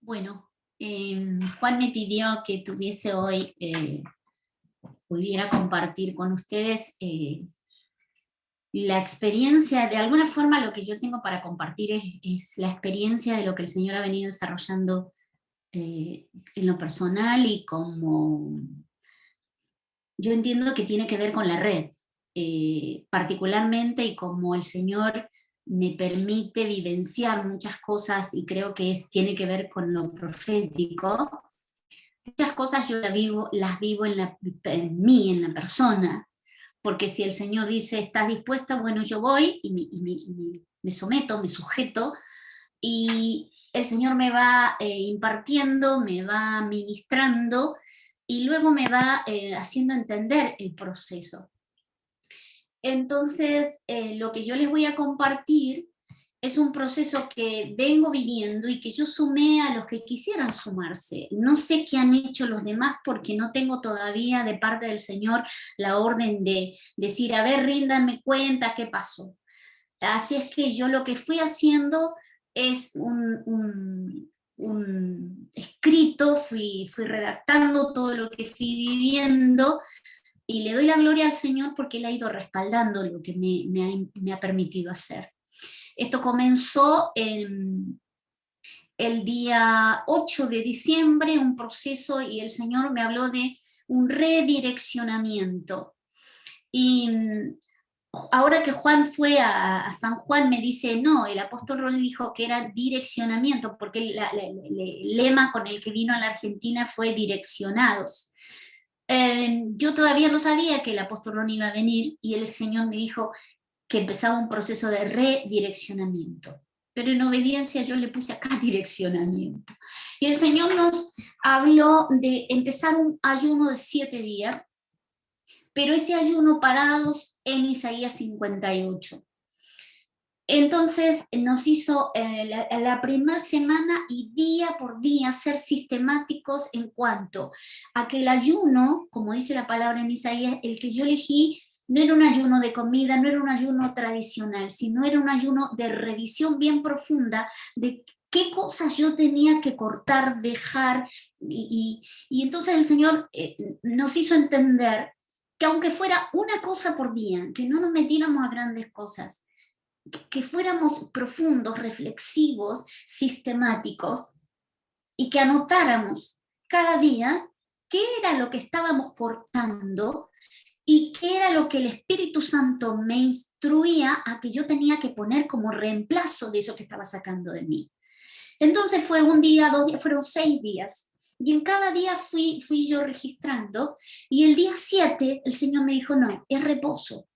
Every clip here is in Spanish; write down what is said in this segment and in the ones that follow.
Bueno, Juan me pidió que tuviese hoy, pudiera compartir con ustedes la experiencia. De alguna forma lo que yo tengo para compartir es la experiencia de lo que el Señor ha venido desarrollando en lo personal, y como yo entiendo que tiene que ver con la red, particularmente, y como el Señor me permite vivenciar muchas cosas, y creo que tiene que ver con lo profético. Muchas cosas yo las vivo en mí, en la persona, porque si el Señor dice, ¿estás dispuesta? Bueno, yo voy y me someto, me sujeto, y el Señor me va impartiendo, me va ministrando, y luego me va haciendo entender el proceso. Entonces, lo que yo les voy a compartir es un proceso que vengo viviendo y que yo sumé a los que quisieran sumarse. No sé qué han hecho los demás, porque no tengo todavía de parte del Señor la orden de decir, a ver, ríndanme cuenta qué pasó. Así es que yo lo que fui haciendo es un escrito, fui redactando todo lo que fui viviendo, y le doy la gloria al Señor porque Él ha ido respaldando lo que me ha permitido hacer. Esto comenzó el día 8 de diciembre, un proceso, y el Señor me habló de un redireccionamiento. Y ahora que Juan fue a San Juan, me dice, no, el apóstol Ron dijo que era direccionamiento, porque el lema con el que vino a la Argentina fue direccionados. Yo todavía no sabía que el apóstol Ron iba a venir, y el Señor me dijo que empezaba un proceso de redireccionamiento. Pero en obediencia yo le puse acá direccionamiento. Y el Señor nos habló de empezar un ayuno de 7 días, pero ese ayuno parados en Isaías 58. Entonces nos hizo la primera semana y día por día ser sistemáticos en cuanto a que el ayuno, como dice la palabra en Isaías, el que yo elegí no era un ayuno de comida, no era un ayuno tradicional, sino era un ayuno de revisión bien profunda de qué cosas yo tenía que cortar, dejar, y entonces el Señor nos hizo entender que aunque fuera una cosa por día, que no nos metiéramos a grandes cosas, que fuéramos profundos, reflexivos, sistemáticos, y que anotáramos cada día qué era lo que estábamos cortando y qué era lo que el Espíritu Santo me instruía a que yo tenía que poner como reemplazo de eso que estaba sacando de mí. Entonces fue un día, 2 días, fueron 6 días. Y en cada día fui yo registrando, y el día 7 el Señor me dijo, no, es reposo.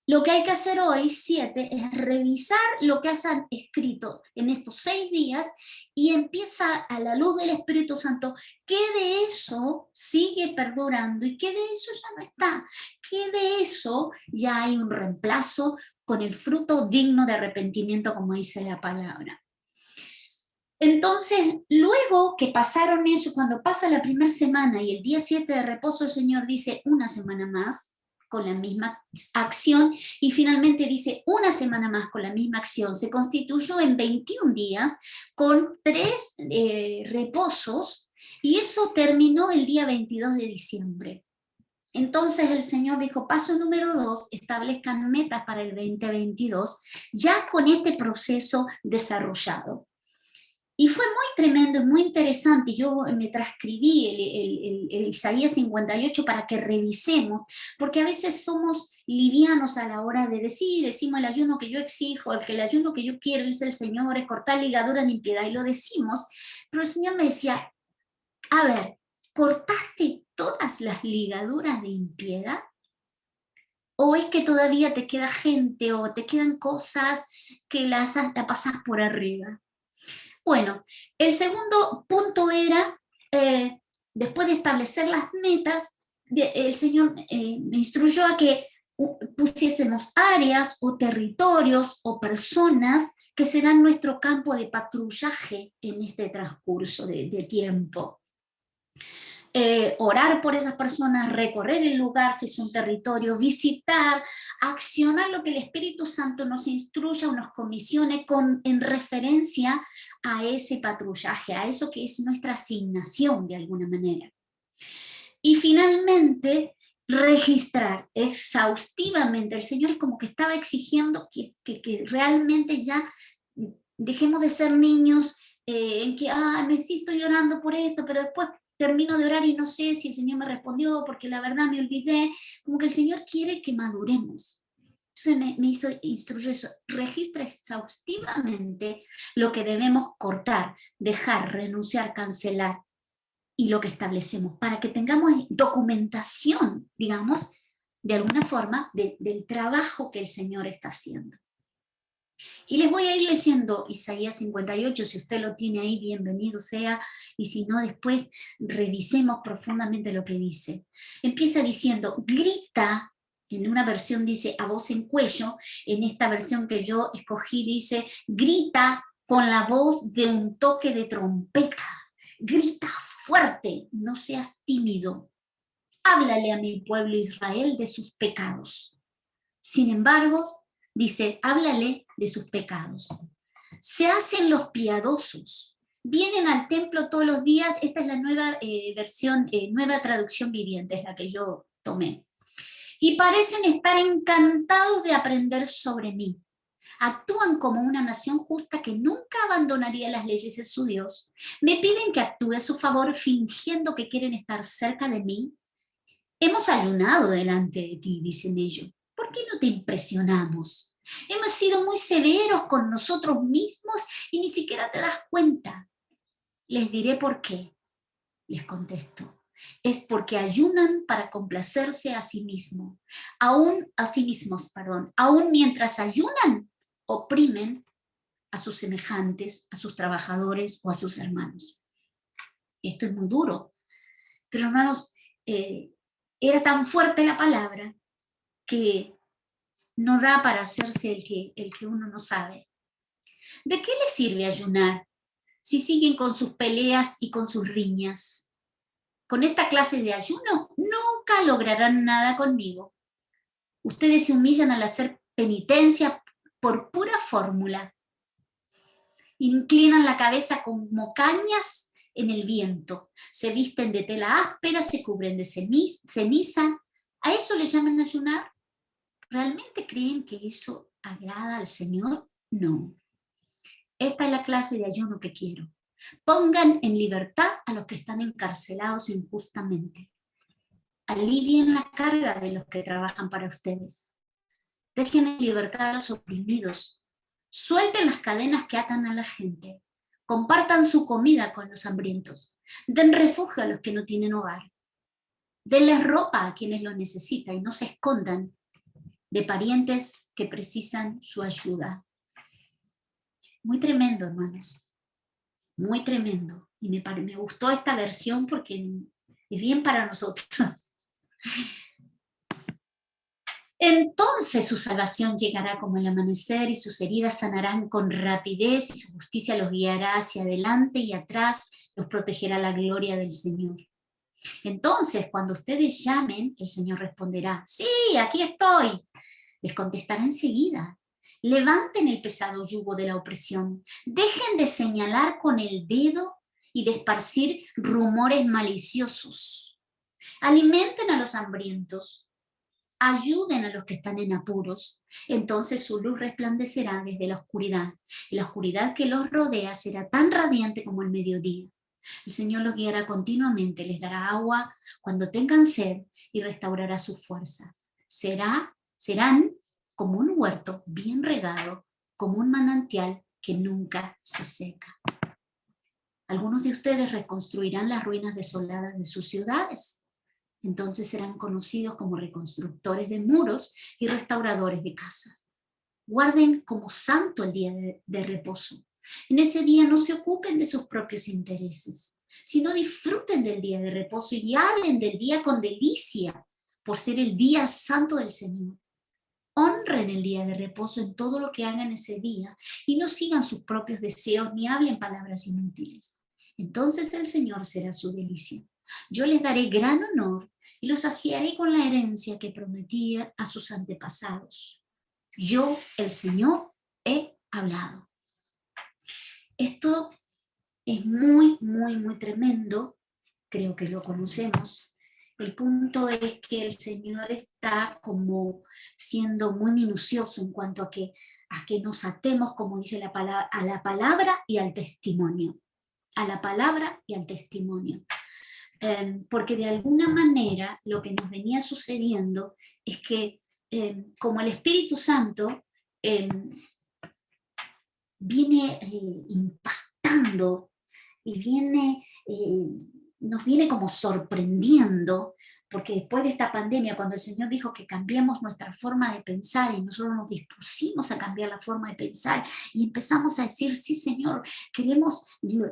Lo que hay que hacer hoy, 7, es revisar lo que has escrito en estos 6 días, y empieza a la luz del Espíritu Santo qué de eso sigue perdurando y qué de eso ya no está, qué de eso ya hay un reemplazo con el fruto digno de arrepentimiento, como dice la palabra. Entonces, luego que pasaron eso, cuando pasa la primera semana y el día 7 de reposo, el Señor dice una semana más con la misma acción, y finalmente dice una semana más con la misma acción. Se constituyó en 21 días con 3 reposos, y eso terminó el día 22 de diciembre. Entonces el Señor dijo, paso número 2, establezcan metas para el 2022, ya con este proceso desarrollado. Y fue muy tremendo, muy interesante. Yo me transcribí el Isaías 58 para que revisemos, porque a veces somos livianos a la hora de decimos el ayuno que yo exijo, el ayuno que yo quiero, dice el Señor, es cortar ligaduras de impiedad, y lo decimos, pero el Señor me decía, a ver, ¿cortaste todas las ligaduras de impiedad? ¿O es que todavía te queda gente o te quedan cosas que la pasas por arriba? Bueno, el segundo punto era, después de establecer las metas, el Señor me instruyó a que pusiésemos áreas o territorios o personas que serán nuestro campo de patrullaje en este transcurso de tiempo. orar por esas personas, recorrer el lugar si es un territorio, visitar, accionar lo que el Espíritu Santo nos instruya o nos comisione en referencia a ese patrullaje, a eso que es nuestra asignación de alguna manera. Y finalmente, registrar exhaustivamente. El Señor es como que estaba exigiendo que realmente ya dejemos de ser niños en que, me sí estoy orando por esto, pero después termino de orar y no sé si el Señor me respondió porque la verdad me olvidé. Como que el Señor quiere que maduremos. Entonces me instruyó eso, registra exhaustivamente lo que debemos cortar, dejar, renunciar, cancelar y lo que establecemos, para que tengamos documentación, digamos, de alguna forma, del trabajo que el Señor está haciendo. Y les voy a ir leyendo Isaías 58, si usted lo tiene ahí, bienvenido sea, y si no, después revisemos profundamente lo que dice. Empieza diciendo, grita, en una versión dice a voz en cuello, en esta versión que yo escogí dice, grita con la voz de un toque de trompeta, grita fuerte, no seas tímido, háblale a mi pueblo Israel de sus pecados. Sin embargo, dice, háblale de sus pecados. Se hacen los piadosos, vienen al templo todos los días. Esta es la nueva versión, nueva traducción viviente, es la que yo tomé. Y parecen estar encantados de aprender sobre mí. Actúan como una nación justa que nunca abandonaría las leyes de su Dios. Me piden que actúe a su favor fingiendo que quieren estar cerca de mí. Hemos ayunado delante de ti, dicen ellos. ¿Por qué no te impresionamos? Hemos sido muy severos con nosotros mismos y ni siquiera te das cuenta. Les diré por qué. Les contesto. Es porque ayunan para complacerse a sí mismos. Aún mientras ayunan, oprimen a sus semejantes, a sus trabajadores o a sus hermanos. Esto es muy duro, pero hermanos, era tan fuerte la palabra que no da para hacerse el que uno no sabe. ¿De qué les sirve ayunar si siguen con sus peleas y con sus riñas? Con esta clase de ayuno nunca lograrán nada conmigo. Ustedes se humillan al hacer penitencia por pura fórmula. Inclinan la cabeza como cañas en el viento, se visten de tela áspera, se cubren de ceniza. ¿A eso le llaman ayunar? ¿Realmente creen que eso agrada al Señor? No. Esta es la clase de ayuno que quiero. Pongan en libertad a los que están encarcelados injustamente. Alivien la carga de los que trabajan para ustedes. Dejen en libertad a los oprimidos. Suelten las cadenas que atan a la gente. Compartan su comida con los hambrientos. Den refugio a los que no tienen hogar. Denles ropa a quienes lo necesitan y no se escondan de parientes que precisan su ayuda. Muy tremendo, hermanos. Muy tremendo. Y me gustó esta versión porque es bien para nosotros. Entonces su salvación llegará como el amanecer y sus heridas sanarán con rapidez y su justicia los guiará hacia adelante y atrás, los protegerá la gloria del Señor. Entonces, cuando ustedes llamen, el Señor responderá, sí, aquí estoy. Les contestará enseguida. Levanten el pesado yugo de la opresión. Dejen de señalar con el dedo y de esparcir rumores maliciosos. Alimenten a los hambrientos. Ayuden a los que están en apuros. Entonces su luz resplandecerá desde la oscuridad. Y la oscuridad que los rodea será tan radiante como el mediodía. El Señor los guiará continuamente, les dará agua cuando tengan sed y restaurará sus fuerzas. Serán como un huerto bien regado, como un manantial que nunca se seca. Algunos de ustedes reconstruirán las ruinas desoladas de sus ciudades. Entonces serán conocidos como reconstructores de muros y restauradores de casas. Guarden como santo el día de reposo. En ese día no se ocupen de sus propios intereses, sino disfruten del día de reposo y hablen del día con delicia, por ser el día santo del Señor. Honren el día de reposo en todo lo que hagan ese día y no sigan sus propios deseos ni hablen palabras inútiles. Entonces el Señor será su delicia. Yo les daré gran honor y los saciaré con la herencia que prometía a sus antepasados. Yo, el Señor, he hablado. Esto es muy, muy, muy tremendo. Creo que lo conocemos. El punto es que el Señor está como siendo muy minucioso en cuanto a que nos atemos, como dice la palabra, a la palabra y al testimonio. A la palabra y al testimonio. Porque de alguna manera lo que nos venía sucediendo es que como el Espíritu Santo viene impactando y nos viene como sorprendiendo, porque después de esta pandemia, cuando el Señor dijo que cambiamos nuestra forma de pensar y nosotros nos dispusimos a cambiar la forma de pensar y empezamos a decir, sí Señor, queremos,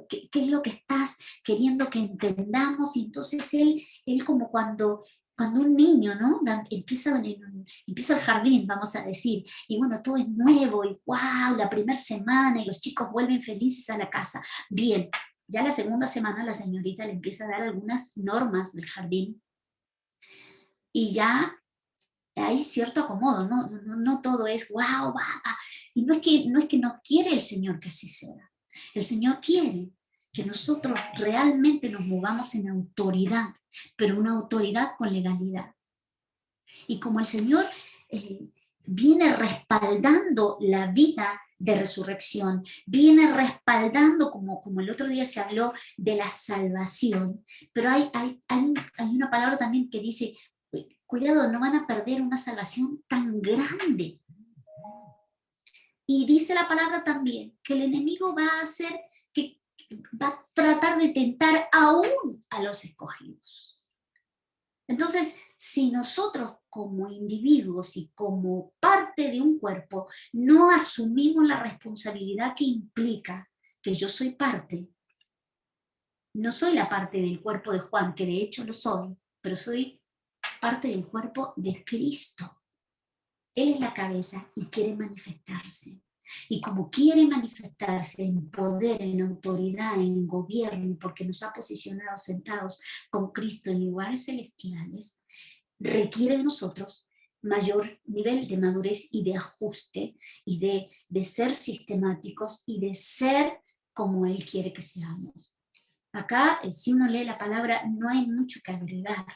¿qué es lo que estás queriendo que entendamos? Y entonces Él como cuando un niño, ¿no? Empieza el jardín, vamos a decir, y bueno, todo es nuevo y wow, la primera semana y los chicos vuelven felices a la casa. Bien, ya la segunda semana la señorita le empieza a dar algunas normas del jardín y ya hay cierto acomodo, no todo es wow, wow, y no es que no quiere el Señor que así sea. El Señor quiere que nosotros realmente nos movamos en autoridad, pero una autoridad con legalidad. Y como el Señor viene respaldando la vida de resurrección, viene respaldando, como el otro día se habló de la salvación, pero hay una palabra también que dice, cuidado, no van a perder una salvación tan grande. Y dice la palabra también que el enemigo va a hacer, que va a tratar de tentar aún a los escogidos. Entonces, si nosotros como individuos y como parte de un cuerpo no asumimos la responsabilidad que implica que yo soy parte, no soy la parte del cuerpo de Juan, que de hecho lo soy, pero soy parte del cuerpo de Cristo. Él es la cabeza y quiere manifestarse. Y como quiere manifestarse en poder, en autoridad, en gobierno, porque nos ha posicionado sentados con Cristo en lugares celestiales, requiere de nosotros mayor nivel de madurez y de ajuste y de ser sistemáticos y de ser como Él quiere que seamos. Acá, si uno lee la palabra, no hay mucho que agregar.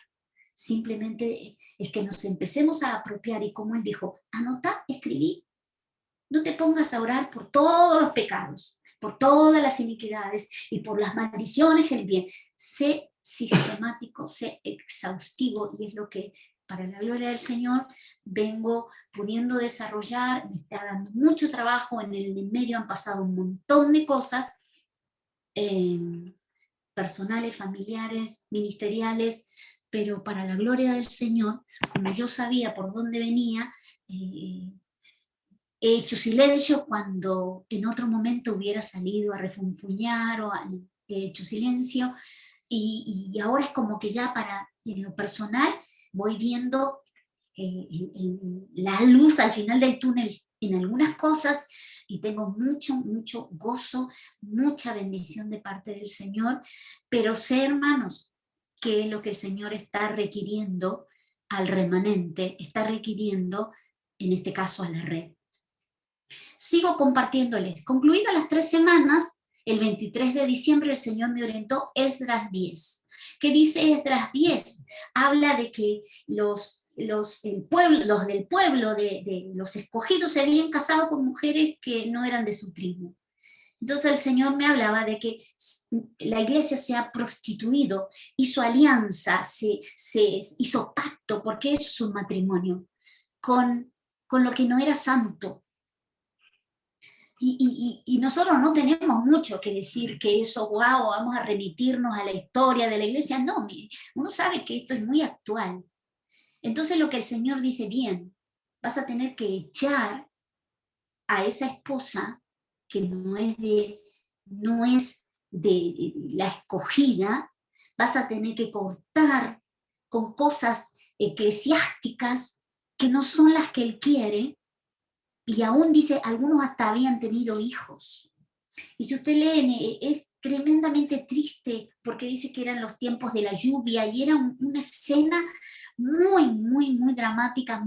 Simplemente es que nos empecemos a apropiar y como Él dijo, anota, escribí. No te pongas a orar por todos los pecados, por todas las iniquidades y por las maldiciones del bien. Sé sistemático, sé exhaustivo y es lo que para la gloria del Señor vengo pudiendo desarrollar. Me está dando mucho trabajo, en el medio han pasado un montón de cosas personales, familiares, ministeriales, pero para la gloria del Señor, como yo sabía por dónde venía, he hecho silencio cuando en otro momento hubiera salido a refunfuñar he hecho silencio y ahora es como que ya en lo personal voy viendo la luz al final del túnel en algunas cosas y tengo mucho, mucho gozo, mucha bendición de parte del Señor, pero sé, hermanos, que lo que el Señor está requiriendo al remanente, está requiriendo, en este caso a la red. Sigo compartiéndoles. Concluidas las 3 semanas, el 23 de diciembre el Señor me orientó Esdras 10. ¿Qué dice Esdras 10? Habla de que los del pueblo, de los escogidos, se habían casado con mujeres que no eran de su tribu. Entonces el Señor me hablaba de que la iglesia se ha prostituido, hizo alianza, se hizo pacto, porque es su matrimonio, con lo que no era santo. Y nosotros no tenemos mucho que decir que eso, wow, vamos a remitirnos a la historia de la iglesia. No, uno sabe que esto es muy actual. Entonces lo que el Señor dice, bien, vas a tener que echar a esa esposa que no es de la escogida, vas a tener que cortar con cosas eclesiásticas que no son las que Él quiere. Y aún dice, algunos hasta habían tenido hijos. Y si usted lee, es tremendamente triste porque dice que eran los tiempos de la lluvia y era una escena muy dramática,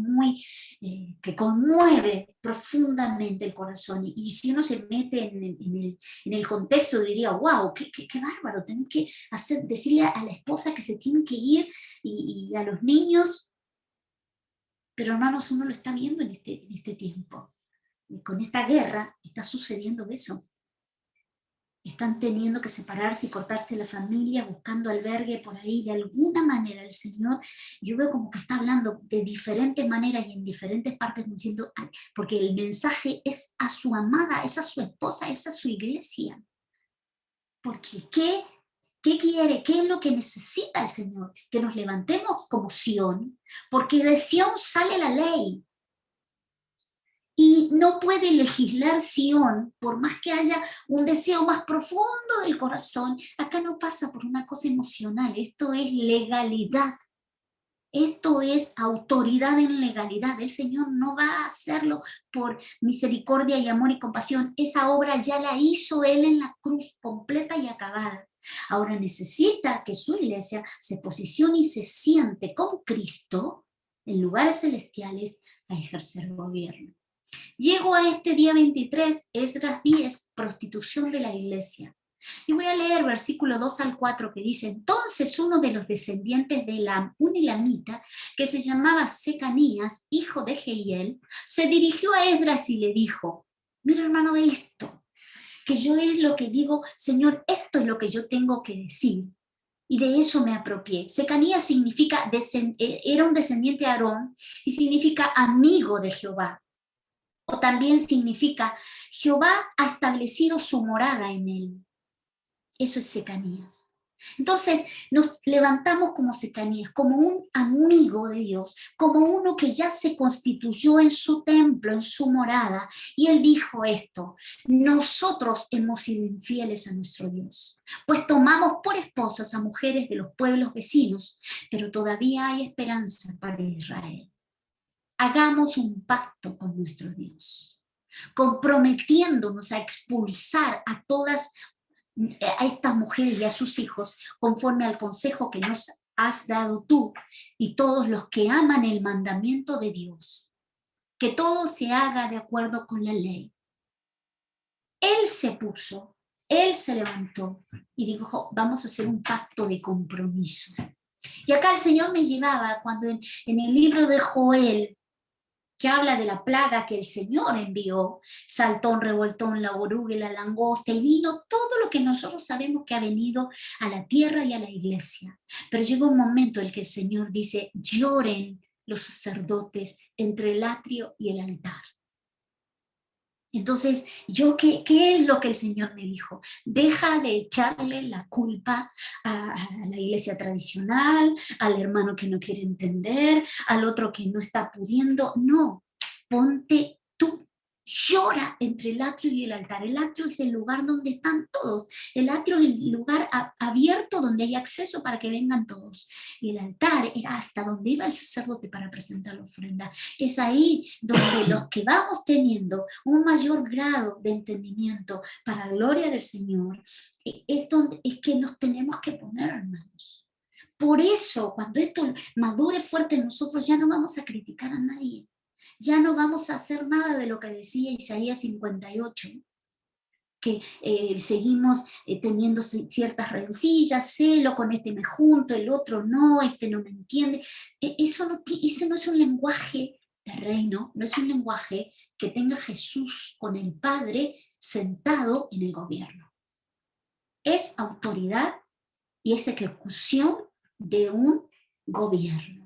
que conmueve profundamente el corazón. Y si uno se mete en el contexto, diría, wow, qué bárbaro, tener que decirle a la esposa que se tiene que ir y a los niños, pero hermanos, uno lo está viendo en este tiempo. Y con esta guerra está sucediendo eso. Están teniendo que separarse y cortarse la familia, buscando albergue por ahí. De alguna manera el Señor, yo veo como que está hablando de diferentes maneras y en diferentes partes, diciendo, porque el mensaje es a su amada, es a su esposa, es a su iglesia. Porque ¿qué quiere? ¿Qué es lo que necesita el Señor? Que nos levantemos como Sión, porque de Sión sale la ley. Y no puede legislar Sión, por más que haya un deseo más profundo del corazón. Acá no pasa por una cosa emocional, esto es legalidad. Esto es autoridad en legalidad. El Señor no va a hacerlo por misericordia y amor y compasión. Esa obra ya la hizo Él en la cruz, completa y acabada. Ahora necesita que su iglesia se posicione y se siente con Cristo en lugares celestiales a ejercer gobierno. Llego a este día 23, Esdras 10, prostitución de la iglesia. Y voy a leer versículo 2 al 4 que dice, entonces uno de los descendientes de un elamita, que se llamaba Secanías, hijo de Jehiel, se dirigió a Esdras y le dijo, mira hermano esto, que yo es lo que digo, Señor, esto es lo que yo tengo que decir. Y de eso me apropié. Secanías significa, era un descendiente de Aarón y significa amigo de Jehová. O también significa, Jehová ha establecido su morada en él. Eso es Secanías. Entonces nos levantamos como Secanías, como un amigo de Dios, como uno que ya se constituyó en su templo, en su morada. Y él dijo esto, nosotros hemos sido infieles a nuestro Dios, pues tomamos por esposas a mujeres de los pueblos vecinos, pero todavía hay esperanza para Israel. Hagamos un pacto con nuestro Dios, comprometiéndonos a expulsar a todas a estas mujeres y a sus hijos conforme al consejo que nos has dado tú y todos los que aman el mandamiento de Dios, que todo se haga de acuerdo con la ley. Él se levantó y dijo, vamos a hacer un pacto de compromiso. Y acá el Señor me llevaba cuando en el libro de Joel, que habla de la plaga que el Señor envió, saltón, revoltón, la oruga, la langosta, el vino, todo lo que nosotros sabemos que ha venido a la tierra y a la iglesia. Pero llega un momento en el que el Señor dice, lloren los sacerdotes entre el atrio y el altar. Entonces, ¿qué es lo que el Señor me dijo? Deja de echarle la culpa a la iglesia tradicional, al hermano que no quiere entender, al otro que no está pudiendo. No, ponte tú. Llora entre el atrio y el altar. El atrio es el lugar donde están todos. El atrio es el lugar abierto donde hay acceso para que vengan todos. Y el altar era hasta donde iba el sacerdote para presentar la ofrenda. Es ahí donde los que vamos teniendo un mayor grado de entendimiento para la gloria del Señor, es que nos tenemos que poner, hermanos. Por eso, cuando esto madure fuerte en nosotros, ya no vamos a criticar a nadie. Ya no vamos a hacer nada de lo que decía Isaías 58, que seguimos teniendo ciertas rencillas, celo, con este me junto, el otro no, este no me entiende. Eso no es un lenguaje de reino, no es un lenguaje que tenga Jesús con el Padre sentado en el gobierno. Es autoridad y es ejecución de un gobierno.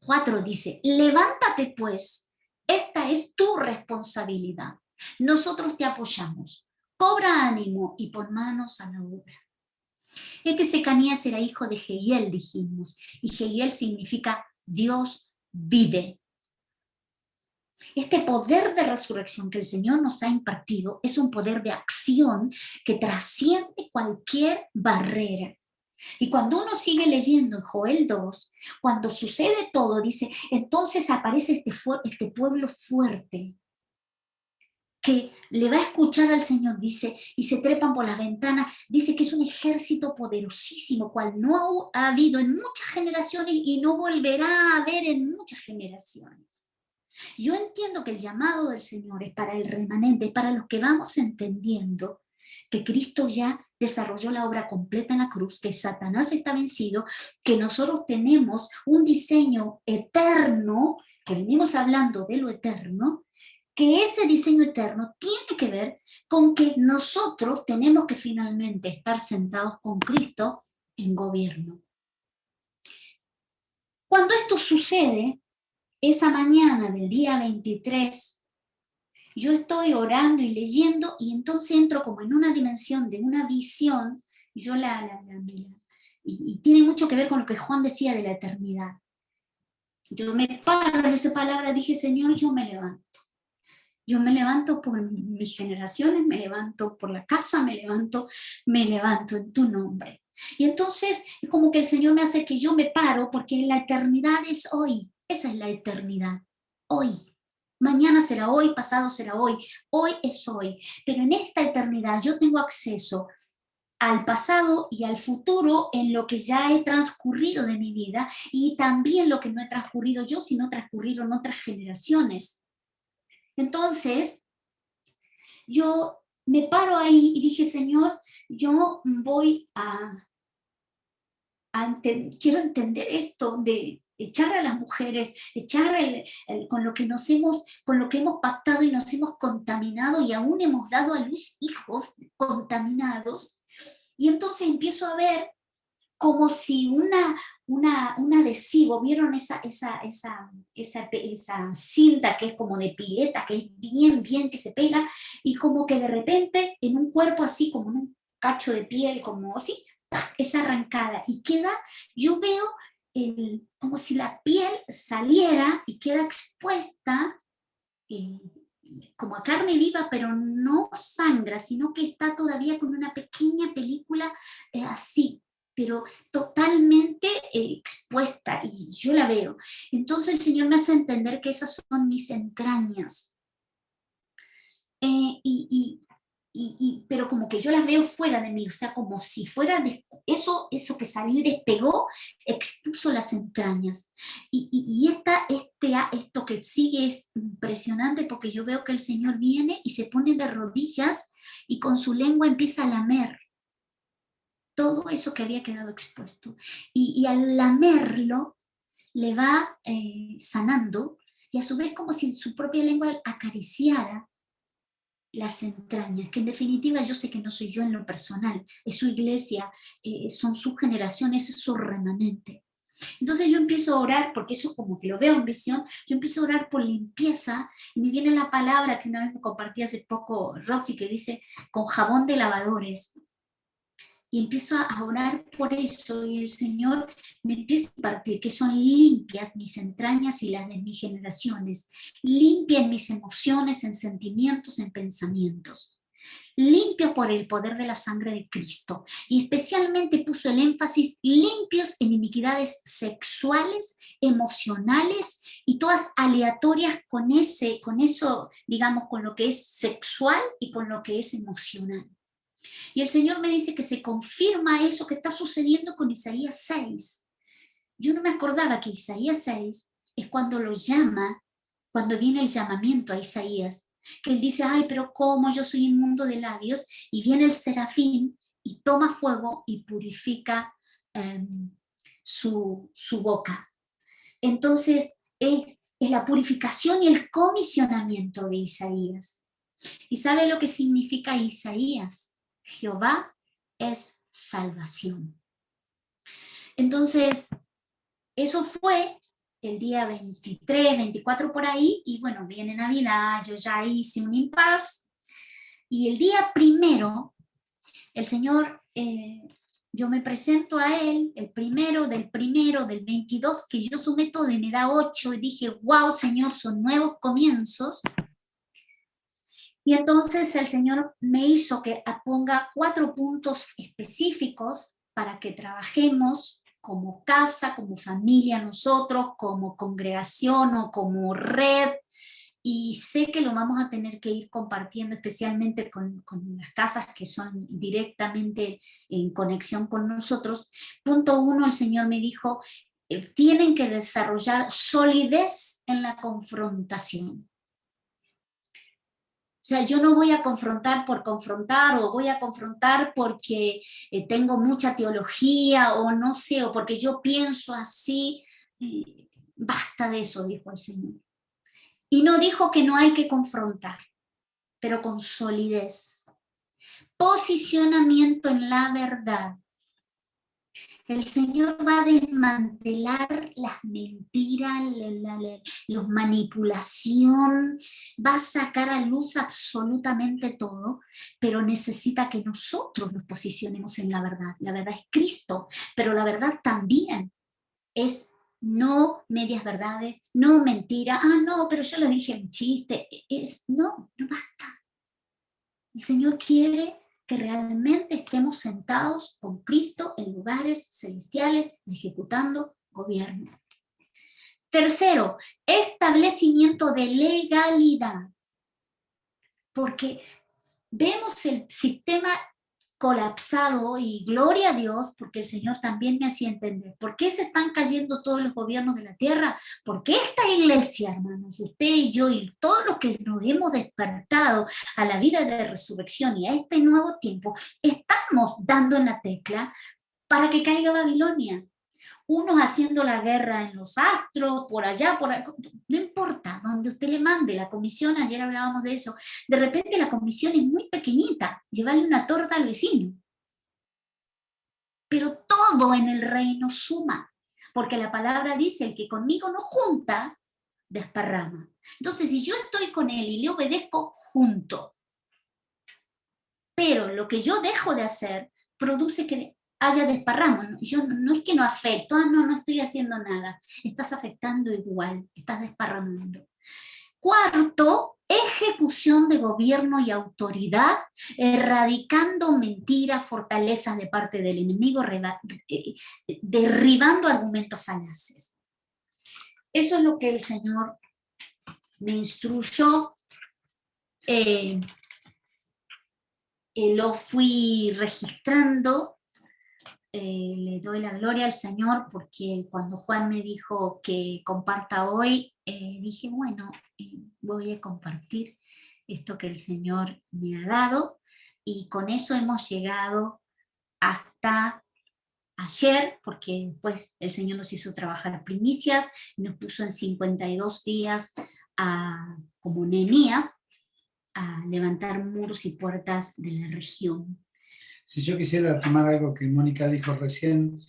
4 dice, levántate pues, esta es tu responsabilidad. Nosotros te apoyamos. Cobra ánimo y pon manos a la obra. Este Secanías era hijo de Jehiel, dijimos, y Jehiel significa Dios vive. Este poder de resurrección que el Señor nos ha impartido es un poder de acción que trasciende cualquier barrera. Y cuando uno sigue leyendo en Joel 2, cuando sucede todo, dice, entonces aparece este pueblo fuerte. que le va a escuchar al Señor, dice, y se trepan por las ventanas, dice que es un ejército poderosísimo, cual no ha habido en muchas generaciones y no volverá a haber en muchas generaciones. Yo entiendo que el llamado del Señor es para el remanente, para los que vamos entendiendo que Cristo ya desarrolló la obra completa en la cruz, que Satanás está vencido, que nosotros tenemos un diseño eterno, que venimos hablando de lo eterno, que ese diseño eterno tiene que ver con que nosotros tenemos que finalmente estar sentados con Cristo en gobierno. Cuando esto sucede, esa mañana del día 23, yo estoy orando y leyendo y entonces entro como en una dimensión de una visión, y yo y tiene mucho que ver con lo que Juan decía de la eternidad. Yo me paro en esa palabra, dije, Señor, yo me levanto. Yo me levanto por mis generaciones, me levanto por la casa, me levanto en tu nombre. Y entonces, como que el Señor me hace que yo me paro, porque la eternidad es hoy. Esa es la eternidad, hoy. Mañana será hoy, pasado será hoy es hoy. Pero en esta eternidad yo tengo acceso al pasado y al futuro en lo que ya he transcurrido de mi vida y también lo que no he transcurrido yo, sino transcurrido en otras generaciones. Entonces, yo me paro ahí y dije, Señor, yo voy quiero entender esto de echar a las mujeres, echar con lo que hemos pactado y nos hemos contaminado y aún hemos dado a luz hijos contaminados. Y entonces empiezo a ver como si un adhesivo, ¿vieron esa cinta que es como de pileta, que es bien que se pega, y como que de repente en un cuerpo así, como en un cacho de piel, como así, es arrancada y queda, yo veo como si la piel saliera y queda expuesta, como a carne viva, pero no sangra, sino que está todavía con una pequeña película así, pero totalmente expuesta, y yo la veo. Entonces el Señor me hace entender que esas son mis entrañas. Pero como que yo las veo fuera de mí, o sea, como si fuera eso que salió y despegó, expuso las entrañas. Esto que sigue es impresionante, porque yo veo que el Señor viene y se pone de rodillas y con su lengua empieza a lamer todo eso que había quedado expuesto. Y al lamerlo, le va sanando, y a su vez como si su propia lengua acariciara las entrañas, que en definitiva yo sé que no soy yo en lo personal, es su iglesia, son sus generaciones, es su remanente. Entonces yo empiezo a orar, porque eso como que lo veo en visión, yo empiezo a orar por limpieza, y me viene la palabra que una vez me compartí hace poco Roxy, que dice, con jabón de lavadores. Y empiezo a orar por eso, y el Señor me empieza a impartir que son limpias mis entrañas y las de mis generaciones, limpia en mis emociones, en sentimientos, en pensamientos, limpio por el poder de la sangre de Cristo, y especialmente puso el énfasis limpios en iniquidades sexuales, emocionales y todas aleatorias con eso, digamos, con lo que es sexual y con lo que es emocional. Y el Señor me dice que se confirma eso que está sucediendo con Isaías 6. Yo no me acordaba que Isaías 6 es cuando lo llama, cuando viene el llamamiento a Isaías, que él dice, ay, pero cómo yo soy inmundo de labios, y viene el serafín y toma fuego y purifica su boca. Entonces es la purificación y el comisionamiento de Isaías. ¿Y sabe lo que significa Isaías? Jehová es salvación. Entonces, eso fue el día 23, 24 por ahí, y bueno, viene Navidad, yo ya hice un impas, y el día primero, el Señor, yo me presento a Él, el primero del 22, que yo sumé todo y me da 8, y dije, wow, Señor, son nuevos comienzos. Y entonces el Señor me hizo que ponga 4 puntos específicos para que trabajemos como casa, como familia nosotros, como congregación o como red, y sé que lo vamos a tener que ir compartiendo, especialmente con las casas que son directamente en conexión con nosotros. Punto 1, el Señor me dijo, tienen que desarrollar solidez en la confrontación. O sea, yo no voy a confrontar por confrontar, o voy a confrontar porque tengo mucha teología, o no sé, o porque yo pienso así. Basta de eso, dijo el Señor. Y no dijo que no hay que confrontar, pero con solidez. Posicionamiento en la verdad. El Señor va a desmantelar las mentiras, la manipulación, va a sacar a luz absolutamente todo, pero necesita que nosotros nos posicionemos en la verdad. La verdad es Cristo, pero la verdad también es no medias verdades, no mentira. No, pero yo lo dije en chiste. No basta. El Señor quiere que realmente estemos sentados con Cristo en lugares celestiales, ejecutando gobierno. Tercero, establecimiento de legalidad. Porque vemos el sistema colapsado, y gloria a Dios, porque el Señor también me hacía entender por qué se están cayendo todos los gobiernos de la tierra, porque esta iglesia, hermanos, usted y yo y todos los que nos hemos despertado a la vida de resurrección y a este nuevo tiempo, estamos dando en la tecla para que caiga Babilonia. Unos haciendo la guerra en los astros, por allá, no importa, donde usted le mande. La comisión, ayer hablábamos de eso, de repente la comisión es muy pequeñita, llevarle una torta al vecino. Pero todo en el reino suma, porque la palabra dice, el que conmigo no junta, desparrama. Entonces, si yo estoy con él y le obedezco, junto. Pero lo que yo dejo de hacer produce que haya desparramo. Yo no es que no afecto, no estoy haciendo nada. Estás afectando igual, estás desparramando. Cuarto, ejecución de gobierno y autoridad, erradicando mentiras, fortalezas de parte del enemigo, derribando argumentos falaces. Eso es lo que el Señor me instruyó. Lo fui registrando. Le doy la gloria al Señor porque cuando Juan me dijo que comparta hoy, dije, bueno, voy a compartir esto que el Señor me ha dado, y con eso hemos llegado hasta ayer, porque después el Señor nos hizo trabajar primicias y nos puso en 52 días como Nehemías a levantar muros y puertas de la región. Si yo quisiera tomar algo que Mónica dijo recién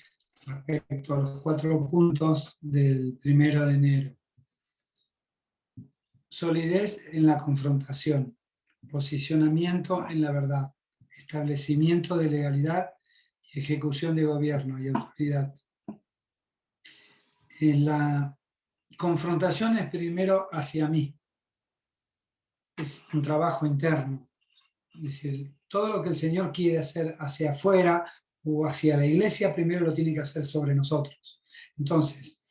respecto a los 4 puntos del 1 de enero. Solidez en la confrontación, posicionamiento en la verdad, establecimiento de legalidad y ejecución de gobierno y autoridad. La confrontación es primero hacia mí, es un trabajo interno. Es decir, todo lo que el Señor quiere hacer hacia afuera o hacia la iglesia, primero lo tiene que hacer sobre nosotros. Entonces,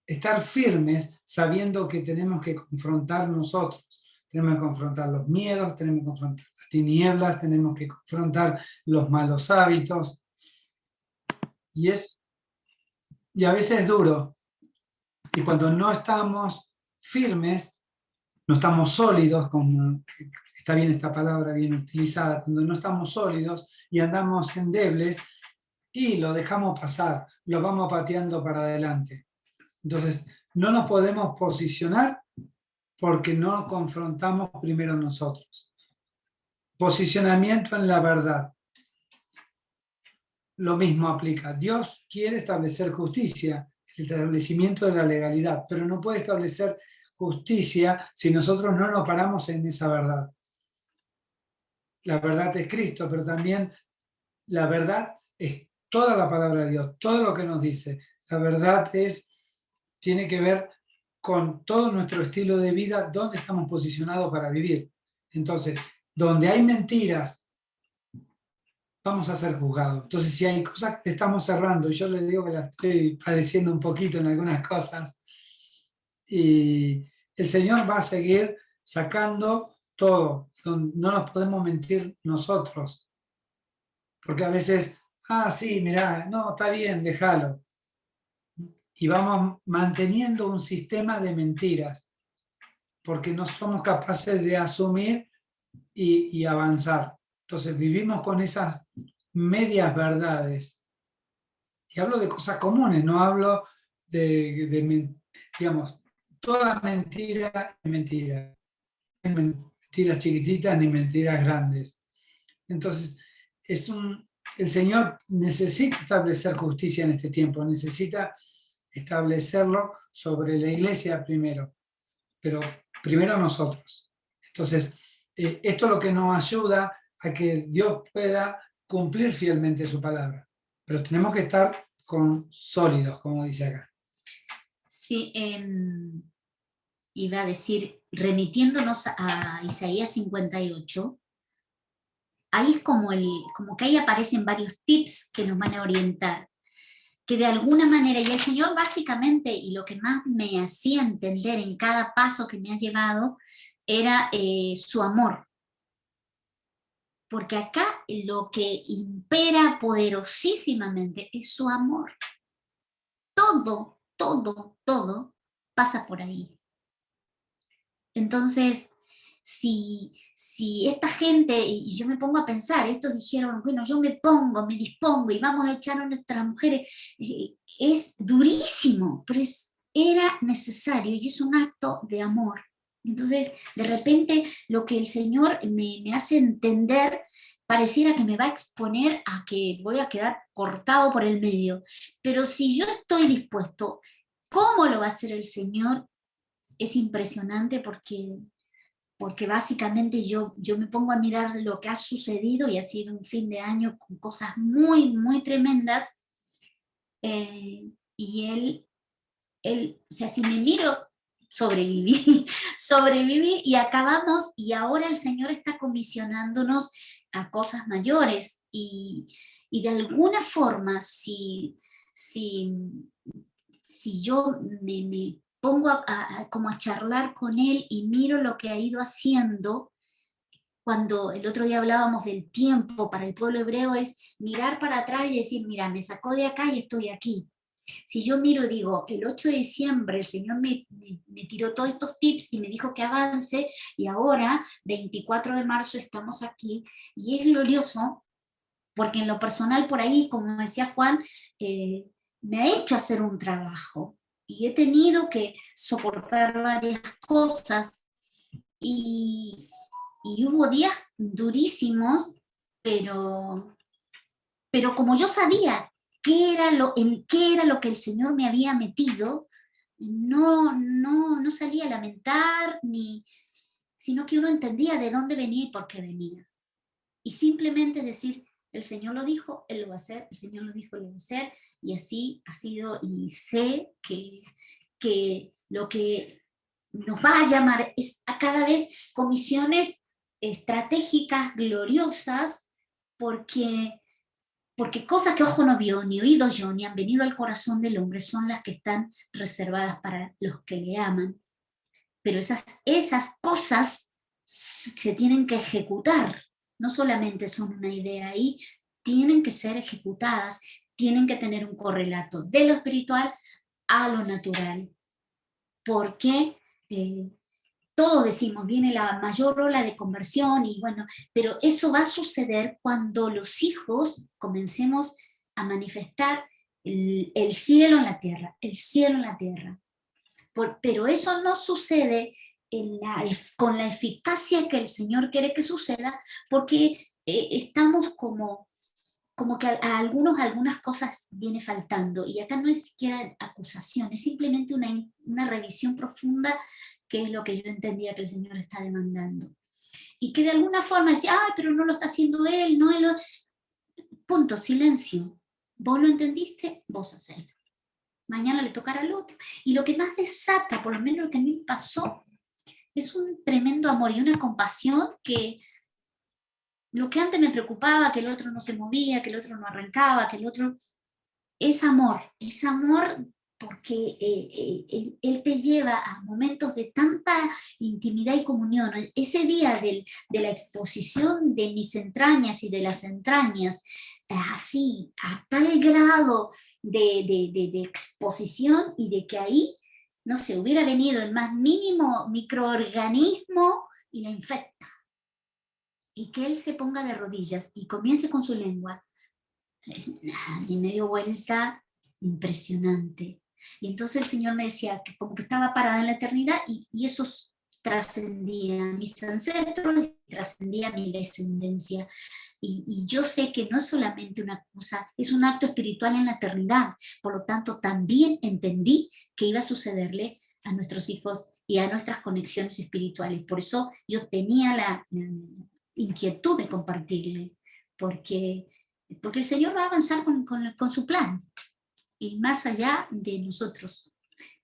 estar firmes sabiendo que tenemos que confrontar nosotros. Tenemos que confrontar los miedos, tenemos que confrontar las tinieblas, tenemos que confrontar los malos hábitos. Y a veces es duro. Y cuando no estamos firmes, no estamos sólidos, como está bien esta palabra, bien utilizada, cuando no estamos sólidos y andamos endebles y lo dejamos pasar, lo vamos pateando para adelante. Entonces, no nos podemos posicionar porque no confrontamos primero nosotros. Posicionamiento en la verdad. Lo mismo aplica. Dios quiere establecer justicia, el establecimiento de la legalidad, pero no puede establecer justicia si nosotros no nos paramos en esa verdad. La verdad es Cristo, pero también la verdad es toda la palabra de Dios, todo lo que nos dice. La verdad tiene que ver con todo nuestro estilo de vida, dónde estamos posicionados para vivir. Entonces, donde hay mentiras, vamos a ser juzgados. Entonces, si hay cosas que estamos cerrando, y yo les digo que las estoy padeciendo un poquito en algunas cosas, y el Señor va a seguir sacando todo. No nos podemos mentir nosotros. Porque a veces, sí, mirá, no, está bien, déjalo. Y vamos manteniendo un sistema de mentiras, porque no somos capaces de asumir y avanzar. Entonces vivimos con esas medias verdades. Y hablo de cosas comunes, no hablo digamos, toda mentira es mentira. No hay mentiras chiquititas ni mentiras grandes. Entonces, el Señor necesita establecer justicia en este tiempo, necesita establecerlo sobre la iglesia primero, pero primero nosotros. Entonces, esto es lo que nos ayuda a que Dios pueda cumplir fielmente su palabra. Pero tenemos que estar sólidos, como dice acá. Sí, iba a decir, remitiéndonos a Isaías 58, ahí es como que ahí aparecen varios tips que nos van a orientar, que de alguna manera, y el Señor básicamente, y lo que más me hacía entender en cada paso que me ha llevado, era su amor. Porque acá lo que impera poderosísimamente es su amor. Todo, todo, todo pasa por ahí. Entonces, si esta gente, y yo me pongo a pensar, estos dijeron, bueno, yo me dispongo y vamos a echar a nuestras mujeres, es durísimo, pero era necesario y es un acto de amor. Entonces, de repente, lo que el Señor me hace entender pareciera que me va a exponer a que voy a quedar cortado por el medio, pero si yo estoy dispuesto, ¿cómo lo va a hacer el Señor? Es impresionante porque básicamente yo me pongo a mirar lo que ha sucedido y ha sido un fin de año con cosas muy, muy tremendas, y o sea, si me miro, sobreviví, sobreviví y acabamos, y ahora el Señor está comisionándonos a cosas mayores, y de alguna forma, si yo me pongo como a charlar con él y miro lo que ha ido haciendo, cuando el otro día hablábamos del tiempo para el pueblo hebreo, es mirar para atrás y decir, mira, me sacó de acá y estoy aquí. Si yo miro y digo, el 8 de diciembre el Señor me tiró todos estos tips y me dijo que avance, y ahora, 24 de marzo, estamos aquí, y es glorioso, porque en lo personal por ahí, como decía Juan, me ha hecho hacer un trabajo, y he tenido que soportar varias cosas, y, y hubo días durísimos, pero como yo sabía en qué era lo que el Señor me había metido, no salía a lamentar, sino que uno entendía de dónde venía y por qué venía. Y simplemente decir, el Señor lo dijo, Él lo va a hacer, el Señor lo dijo, Él lo va a hacer, y así ha sido, y sé que lo que nos va a llamar es a cada vez comisiones estratégicas, gloriosas, porque cosas que ojo no vio, ni oído yo, ni han venido al corazón del hombre, son las que están reservadas para los que le aman. Pero esas cosas se tienen que ejecutar, no solamente son una idea ahí, tienen que ser ejecutadas, tienen que tener un correlato de lo espiritual a lo natural, porque todos decimos, viene la mayor ola de conversión, y bueno, pero eso va a suceder cuando los hijos comencemos a manifestar el cielo en la tierra, el cielo en la tierra. Pero eso no sucede con la eficacia que el Señor quiere que suceda, porque estamos como que a algunas cosas viene faltando, y acá no es siquiera acusación, es simplemente una revisión profunda, que es lo que yo entendía que el Señor está demandando. Y que de alguna forma decía, pero no lo está haciendo Él, no Él. Punto, silencio. Vos lo entendiste, vos hacelo. Mañana le tocará al otro. Y lo que más desata, por lo menos lo que a mí me pasó, es un tremendo amor y una compasión, que lo que antes me preocupaba, que el otro no se movía, que el otro no arrancaba, que el otro... es amor porque él te lleva a momentos de tanta intimidad y comunión. Ese día de la exposición de mis entrañas y de las entrañas, así, a tal grado de exposición, y de que ahí, no sé, hubiera venido el más mínimo microorganismo y la infecta. Y que él se ponga de rodillas y comience con su lengua. Y me dio vuelta impresionante. Y entonces el Señor me decía que como que estaba parada en la eternidad, y eso trascendía mis ancestros, trascendía mi descendencia. Y yo sé que no es solamente una cosa, es un acto espiritual en la eternidad. Por lo tanto, también entendí que iba a sucederle a nuestros hijos y a nuestras conexiones espirituales. Por eso yo tenía la inquietud de compartirle, porque el Señor va a avanzar con su plan, y más allá de nosotros.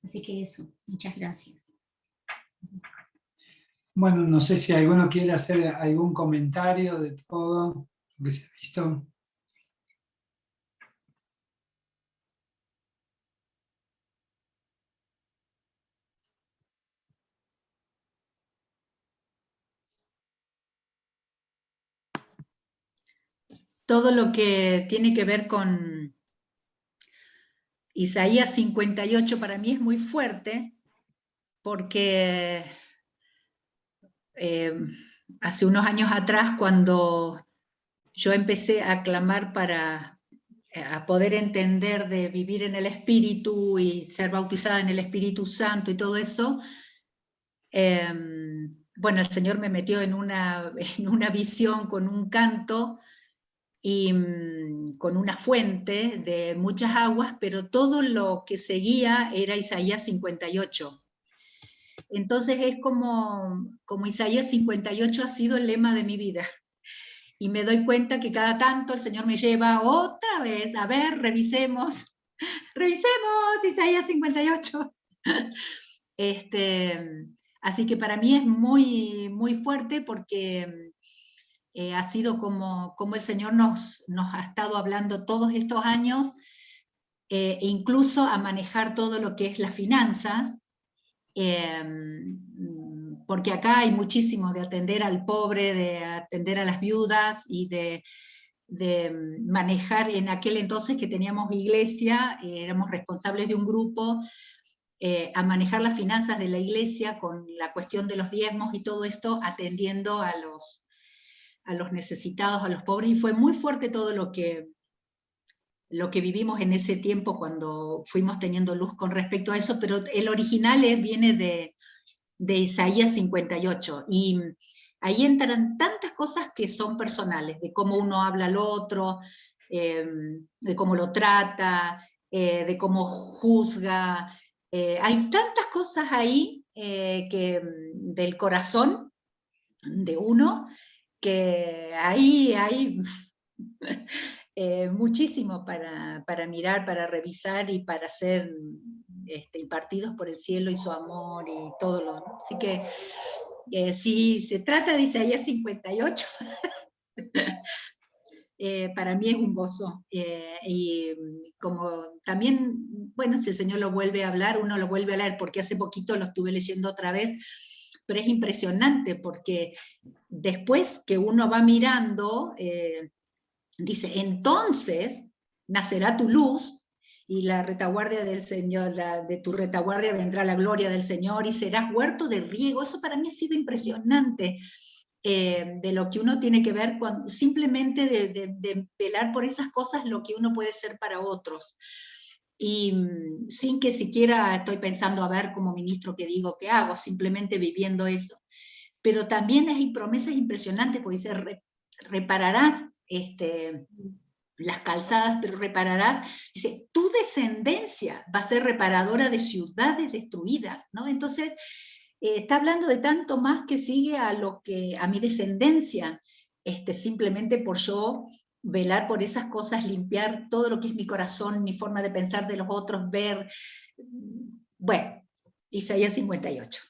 Así que eso, muchas gracias. Bueno, no sé si alguno quiere hacer algún comentario de todo lo que se ha visto. Todo lo que tiene que ver con Isaías 58 para mí es muy fuerte, porque hace unos años atrás, cuando yo empecé a clamar para a poder entender de vivir en el Espíritu y ser bautizada en el Espíritu Santo y todo eso, bueno, el Señor me metió en una visión con un canto y con una fuente de muchas aguas, pero todo lo que seguía era Isaías 58. Entonces es como Isaías 58 ha sido el lema de mi vida. Y me doy cuenta que cada tanto el Señor me lleva otra vez, a ver, revisemos Isaías 58. Así que para mí es muy, muy fuerte, porque ha sido como el Señor nos ha estado hablando todos estos años, incluso a manejar todo lo que es las finanzas, porque acá hay muchísimo de atender al pobre, de atender a las viudas y de manejar. En aquel entonces que teníamos iglesia, éramos responsables de un grupo, a manejar las finanzas de la iglesia con la cuestión de los diezmos y todo esto, atendiendo a los necesitados, a los pobres, y fue muy fuerte todo lo que vivimos en ese tiempo cuando fuimos teniendo luz con respecto a eso, pero el original viene de Isaías 58, y ahí entran tantas cosas que son personales, de cómo uno habla al otro, de cómo lo trata, de cómo juzga. Hay tantas cosas ahí del corazón de uno, que ahí hay muchísimo para mirar, para revisar y para ser impartidos por el cielo y su amor y todo lo, ¿no? Así que si se trata de Isaías 58, para mí es un gozo. Y como también, bueno, si el Señor lo vuelve a hablar, uno lo vuelve a leer, porque hace poquito lo estuve leyendo otra vez, pero es impresionante, porque después que uno va mirando, dice, entonces nacerá tu luz, y la retaguardia del Señor, de tu retaguardia vendrá la gloria del Señor, y serás huerto de riego. Eso para mí ha sido impresionante, de lo que uno tiene que ver, simplemente de velar por esas cosas, lo que uno puede ser para otros. Y sin que siquiera estoy pensando, a ver, como ministro, qué digo, qué hago, simplemente viviendo eso. Pero también hay promesas impresionantes, porque dice, repararás las calzadas, pero repararás, dice, tu descendencia va a ser reparadora de ciudades destruidas, ¿no? Entonces, está hablando de tanto más que sigue a mi descendencia, simplemente por yo velar por esas cosas, limpiar todo lo que es mi corazón, mi forma de pensar de los otros, ver, bueno, Isaías 58.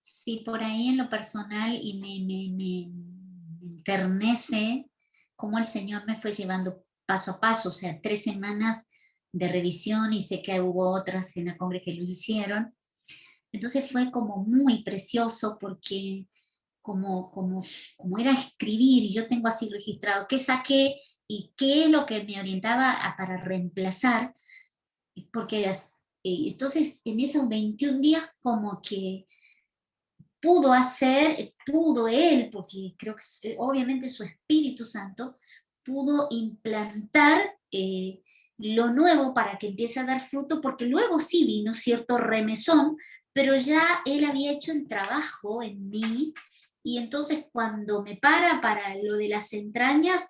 Sí, por ahí en lo personal, y me enternece cómo el Señor me fue llevando paso a paso, o sea, 3 semanas de revisión, y sé que hubo otras en la congre que lo hicieron. Entonces fue como muy precioso, porque como era escribir, y yo tengo así registrado qué saqué y qué es lo que me orientaba para reemplazar, porque entonces en esos 21 días como que pudo él, porque creo que obviamente su Espíritu Santo pudo implantar lo nuevo para que empiece a dar fruto, porque luego sí vino cierto remesón, pero ya él había hecho el trabajo en mí, y entonces cuando me para lo de las entrañas,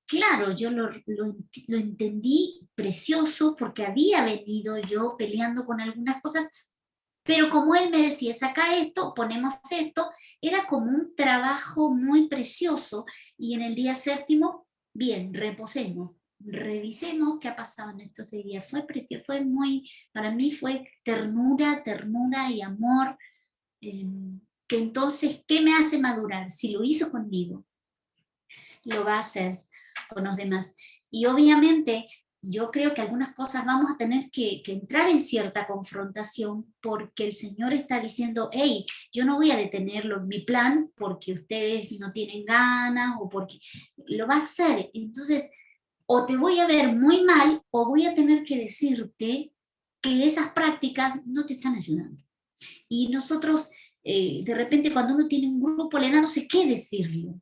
claro, yo lo entendí precioso, porque había venido yo peleando con algunas cosas, pero como él me decía, saca esto, ponemos esto, era como un trabajo muy precioso. Y en el día séptimo, bien, reposemos, revisemos qué ha pasado en estos 6 días. Fue precioso, para mí fue ternura y amor, eh, que entonces, ¿qué me hace madurar? Si lo hizo conmigo, lo va a hacer con los demás. Y obviamente yo creo que algunas cosas vamos a tener que entrar en cierta confrontación, porque el Señor está diciendo, hey, yo no voy a detenerlo en mi plan porque ustedes no tienen ganas, o porque lo va a hacer. Entonces, o te voy a ver muy mal, o voy a tener que decirte que esas prácticas no te están ayudando. Y nosotros, de repente, cuando uno tiene un grupo, no sé qué decirle,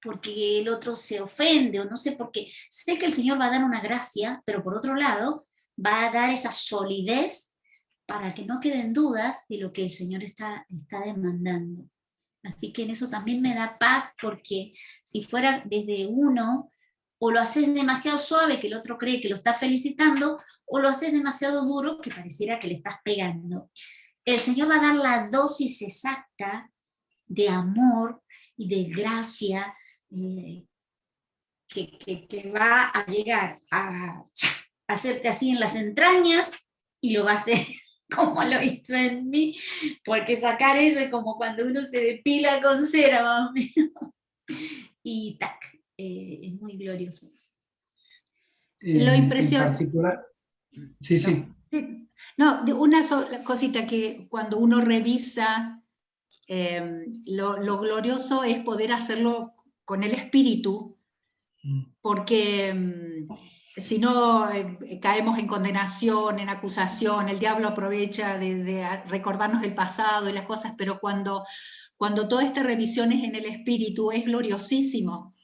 porque el otro se ofende, o no sé, porque sé que el Señor va a dar una gracia, pero por otro lado va a dar esa solidez para que no queden dudas de lo que el Señor está demandando. Así que en eso también me da paz, porque si fuera desde uno, o lo haces demasiado suave, que el otro cree que lo está felicitando, o lo haces demasiado duro, que pareciera que le estás pegando. El Señor va a dar la dosis exacta de amor y de gracia, que va a llegar a hacerte así en las entrañas, y lo va a hacer como lo hizo en mí, porque sacar eso es como cuando uno se depila con cera, más o menos, y tac, es muy glorioso. Lo En impresionante. particular, sí, sí. No, una sola cosita, que cuando uno revisa, lo glorioso es poder hacerlo con el espíritu, porque si no caemos en condenación, en acusación, el diablo aprovecha de recordarnos el pasado y las cosas, pero cuando toda esta revisión es en el espíritu, es gloriosísimo,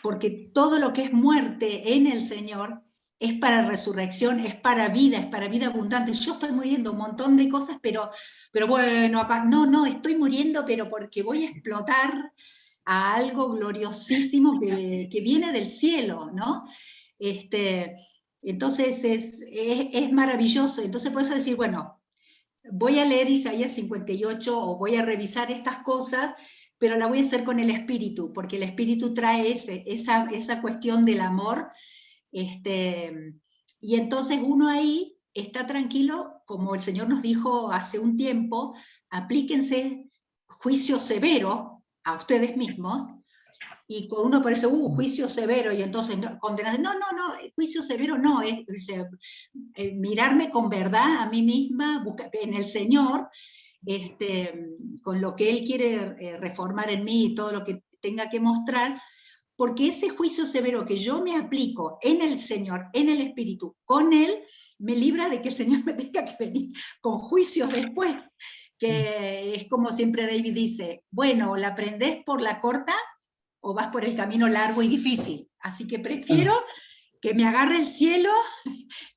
porque todo lo que es muerte en el Señor es para resurrección, es para vida abundante. Yo estoy muriendo un montón de cosas, pero bueno, acá no, estoy muriendo, pero porque voy a explotar a algo gloriosísimo que viene del cielo, ¿no? Entonces es maravilloso. Entonces por eso decir, bueno, voy a leer Isaías 58 o voy a revisar estas cosas, pero la voy a hacer con el Espíritu, porque el Espíritu trae esa cuestión del amor, y entonces uno ahí está tranquilo, como el Señor nos dijo hace un tiempo, aplíquense juicio severo a ustedes mismos, y uno parece, juicio severo, y entonces condenación. No, juicio severo no, es mirarme con verdad a mí misma, en el Señor, con lo que Él quiere reformar en mí y todo lo que tenga que mostrar, porque ese juicio severo que yo me aplico en el Señor, en el Espíritu, con Él, me libra de que el Señor me tenga que venir con juicios después, que es como siempre David dice, bueno, ¿la aprendés por la corta o vas por el camino largo y difícil? Así que prefiero que me agarre el cielo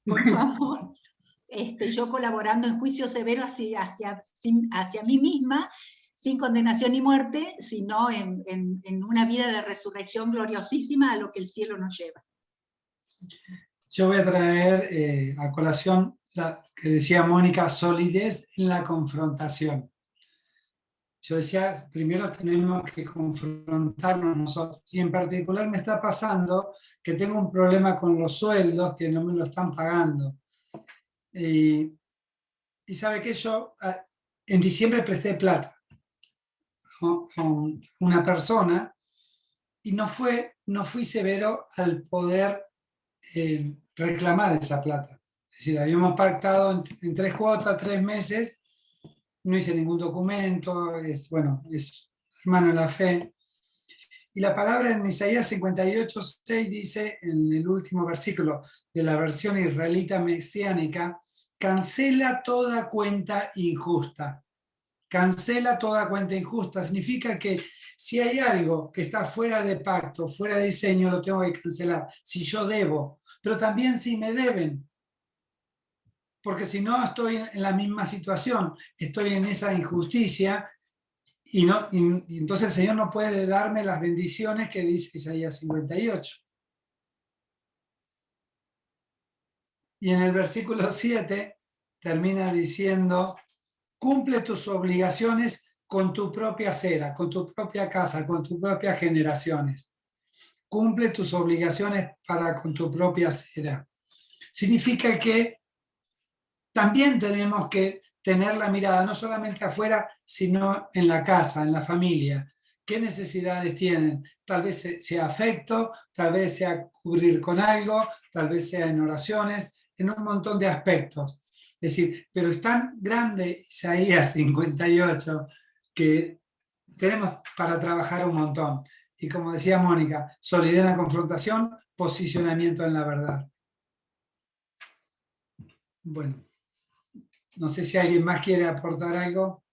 con su amor, yo colaborando en juicio severo hacia mí misma, sin condenación ni muerte, sino en una vida de resurrección gloriosísima a lo que el cielo nos lleva. Yo voy a traer a colación la que decía Mónica, solidez en la confrontación. Yo decía, primero tenemos que confrontarnos nosotros. Y en particular me está pasando que tengo un problema con los sueldos, que no me lo están pagando. Y sabe que yo en diciembre presté plata con una persona, y no fui severo al poder reclamar esa plata. Es decir, habíamos pactado en 3 cuotas, 3 meses, no hice ningún documento, es hermano en la fe. Y la palabra en Isaías 58:6 dice, en el último versículo de la versión israelita mesiánica, cancela toda cuenta injusta. Cancela toda cuenta injusta. Significa que si hay algo que está fuera de pacto, fuera de diseño, lo tengo que cancelar. Si yo debo, pero también si me deben. Porque si no, estoy en la misma situación, estoy en esa injusticia y entonces el Señor no puede darme las bendiciones que dice Isaías 58. Y en el versículo 7 termina diciendo, cumple tus obligaciones con tu propia cera, con tu propia casa, con tus propias generaciones. Cumple tus obligaciones con tu propia cera. Significa que también tenemos que tener la mirada no solamente afuera, sino en la casa, en la familia. ¿Qué necesidades tienen? Tal vez sea afecto, tal vez sea cubrir con algo, tal vez sea en oraciones, en un montón de aspectos. Es decir, pero es tan grande Isaías 58 que tenemos para trabajar un montón. Y como decía Mónica, solidez en la confrontación, posicionamiento en la verdad. Bueno. No sé si alguien más quiere aportar algo.